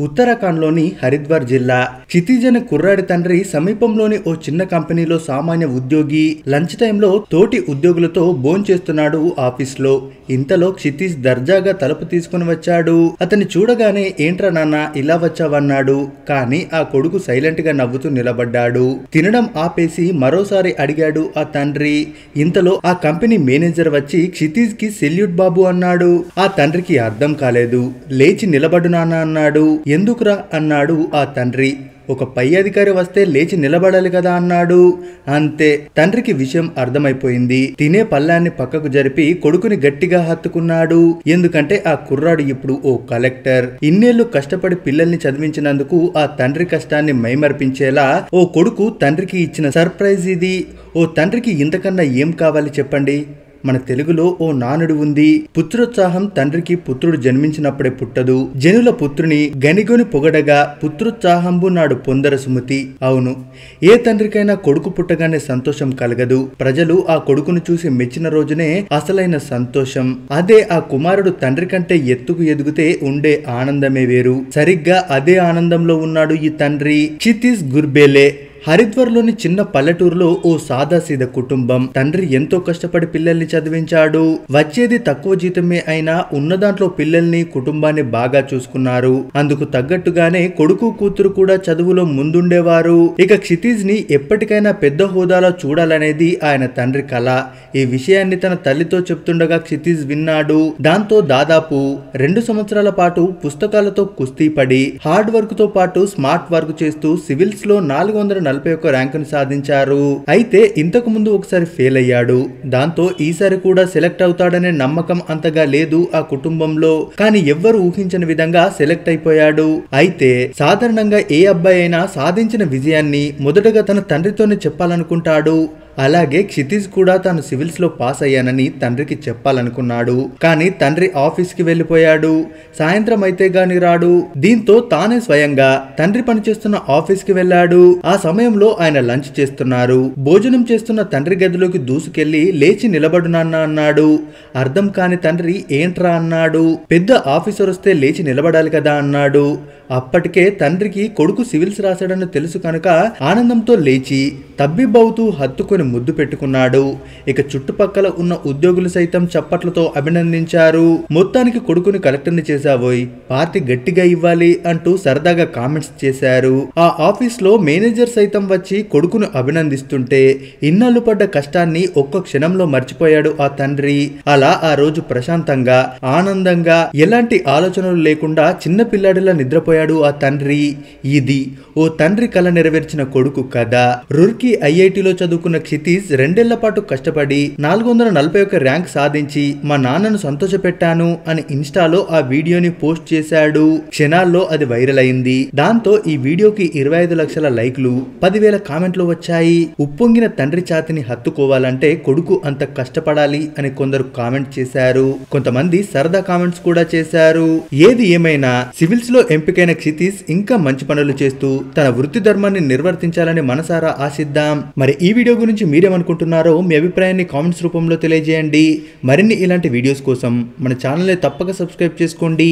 ఉత్తరాఖండ్లోని హరిద్వార్ జిల్లా క్షితిజ్ అనే కుర్రాడి తండ్రి సమీపంలోని ఓ చిన్న కంపెనీలో సామాన్య ఉద్యోగి లంచ్ టైంలో తోటి ఉద్యోగులతో భోంచేస్తున్నాడు ఆఫీస్లో. ఇంతలో క్షితిజ్ దర్జాగా తలుపు తీసుకుని వచ్చాడు. అతన్ని చూడగానే ఏంట్రా నాన్న ఇలా వచ్చావన్నాడు. కానీ ఆ కొడుకు సైలెంట్ గా నవ్వుతూ నిలబడ్డాడు. తినడం ఆపేసి మరోసారి అడిగాడు ఆ తండ్రి. ఇంతలో ఆ కంపెనీ మేనేజర్ వచ్చి క్షితిజ్ కి సెల్యూట్ బాబు అన్నాడు. ఆ తండ్రికి అర్థం కాలేదు. లేచి నిలబడు నాన్న అన్నాడు. ఎందుకురా అన్నాడు ఆ తండ్రి. ఒక పై అధికారి వస్తే లేచి నిలబడాలి కదా అన్నాడు. అంతే, తండ్రికి విషయం అర్థమైపోయింది. తినే పళ్ళాన్ని పక్కకు జరిపి కొడుకుని గట్టిగా హత్తుకున్నాడు. ఎందుకంటే ఆ కుర్రాడు ఇప్పుడు ఓ కలెక్టర్. ఇన్నేళ్లు కష్టపడి పిల్లల్ని చదివించినందుకు ఆ తండ్రి కష్టాన్ని మైమర్పించేలా ఓ కొడుకు తండ్రికి ఇచ్చిన సర్ప్రైజ్ ఇది. ఓ తండ్రికి ఇంతకన్నా ఏం కావాలి చెప్పండి. మన తెలుగులో ఓ నానుడు ఉంది, పుత్రోత్సాహం తండ్రికి పుత్రుడు జన్మించినప్పుడే పుట్టదు, జనుల పుత్రుని గనిగొని పొగడగా పుత్రోత్సాహంబు నాడు పొందర సుమతి. అవును, ఏ తండ్రికైనా కొడుకు పుట్టగానే సంతోషం కలగదు. ప్రజలు ఆ కొడుకును చూసి మెచ్చిన రోజునే అసలైన సంతోషం. అదే ఆ కుమారుడు తండ్రి కంటే ఎత్తుకు ఎదిగితే ఉండే ఆనందమే వేరు. సరిగ్గా అదే ఆనందంలో ఉన్నాడు ఈ తండ్రి. క్షితిజ్ గుర్బేలే హరిద్వార్లోని చిన్న పల్లెటూరులో ఓ సాదాసీద కుటుంబం. తండ్రి ఎంతో కష్టపడి పిల్లల్ని చదివించాడు. వచ్చేది తక్కువ జీతమే అయినా ఉన్న దాంట్లో పిల్లల్ని కుటుంబాన్ని బాగా చూసుకున్నారు. అందుకు తగ్గట్టుగానే కొడుకు కూతురు కూడా చదువులో ముందుండేవారు. ఇక క్షితిజ్ ని ఎప్పటికైనా పెద్ద హోదాలో చూడాలనేది ఆయన తండ్రి కల. ఈ విషయాన్ని తన తల్లితో చెప్తుండగా క్షితిజ్ విన్నాడు. దాంతో దాదాపు 2 సంవత్సరాల పాటు పుస్తకాలతో కుస్తీ పడి హార్డ్ వర్క్ తో పాటు స్మార్ట్ వర్క్ చేస్తూ సివిల్స్ లో 441 ర్యాంకును సాధించారు. అయితే ఇంతకు ముందు ఒకసారి ఫెయిల్ అయ్యాడు. దాంతో ఈసారి కూడా సెలెక్ట్ అవుతాడనే నమ్మకం అంతగా లేదు ఆ కుటుంబంలో. కానీ ఎవ్వరు ఊహించని విధంగా సెలెక్ట్ అయిపోయాడు. అయితే సాధారణంగా ఏ అబ్బాయి అయినా సాధించిన విజయాన్ని మొదటగా తన తండ్రితోనే చెప్పాలనుకుంటాడు. అలాగే క్షితిజ్ కూడా తాను సివిల్స్ లో పాస్ అయ్యానని తండ్రికి చెప్పాలనుకున్నాడు. కానీ తండ్రి ఆఫీస్ కి వెళ్లిపోయాడు. సాయంత్రం అయితే గాని రాడు. దీంతో తానే స్వయంగా తండ్రి పనిచేస్తున్న ఆఫీస్ కి వెళ్లాడు. ఆ సమయంలో ఆయన లంచ్ చేస్తున్నారు. భోజనం చేస్తున్న తండ్రి గదిలోకి దూసుకెళ్లి లేచి నిలబడు నాన్న అన్నాడు. అర్థం కాని తండ్రి ఏంట్రా అన్నాడు. పెద్ద ఆఫీసర్ వస్తే లేచి నిలబడాలి కదా అన్నాడు. అప్పటికే తండ్రికి కొడుకు సివిల్స్ రాశాడని తెలుసు కనుక ఆనందంతో లేచి తబ్బిబ్బవుతూ హత్తుకొని ముద్దు పెట్టుకున్నాడు. ఇక చుట్టుపక్కల ఉన్న ఉద్యోగులు సైతం చప్పట్లతో అభినందించారు. మొత్తానికి కొడుకుని కలెక్టర్ని చేశావోయ్, పార్టీ గట్టిగా ఇవ్వాలి అంటూ సరదాగా కామెంట్స్ చేశారు. ఆ ఆఫీస్ లో మేనేజర్ సైతం వచ్చి కొడుకును అభినందిస్తుంటే ఇన్నాళ్ళు పడ్డ కష్టాన్ని ఒక్క క్షణంలో మర్చిపోయాడు ఆ తండ్రి. అలా ఆ రోజు ప్రశాంతంగా ఆనందంగా ఎలాంటి ఆలోచనలు లేకుండా చిన్న పిల్లాడిలా నిద్రపోయాడు ఆ తండ్రి. ఇది ఓ తండ్రి కల నెరవేర్చిన కొడుకు కథ. రూర్కీ ఐఐటిలో చదువుకున్న క్షితిజ్ 2 ఏళ్ల పాటు కష్టపడి 441 ర్యాంక్ సాధించి మా నాన్నను సంతోషపెట్టాను అని ఇన్స్టాలో ఆ వీడియోని పోస్ట్ చేశాడు. క్షణాల్లో అది వైరల్ అయింది. దాంతో ఈ వీడియోకి 25 లక్షల లైక్లు, 10,000 కామెంట్లు వచ్చాయి. ఉప్పొంగిన తండ్రి ఛాతిని హత్తుకోవాలంటే కొడుకు అంత కష్టపడాలి అని కొందరు కామెంట్ చేశారు. కొంతమంది సరదా కామెంట్స్ కూడా చేశారు. ఏది ఏమైనా సివిల్స్ లో ఎంపికైన క్షితిజ్ ఇంకా మంచి పనులు చేస్తూ తన వృత్తి ధర్మాన్ని నిర్వర్తించాలని మనసారా ఆశిద్దాం. మరి ఈ వీడియో గురించి మీరేమనుకుంటున్నారో మీ అభిప్రాయాన్ని కామెంట్స్ రూపంలో తెలియజేయండి. మరిన్ని ఇలాంటి వీడియోస్ కోసం మన ఛానల్ని తప్పక సబ్స్క్రైబ్ చేసుకోండి.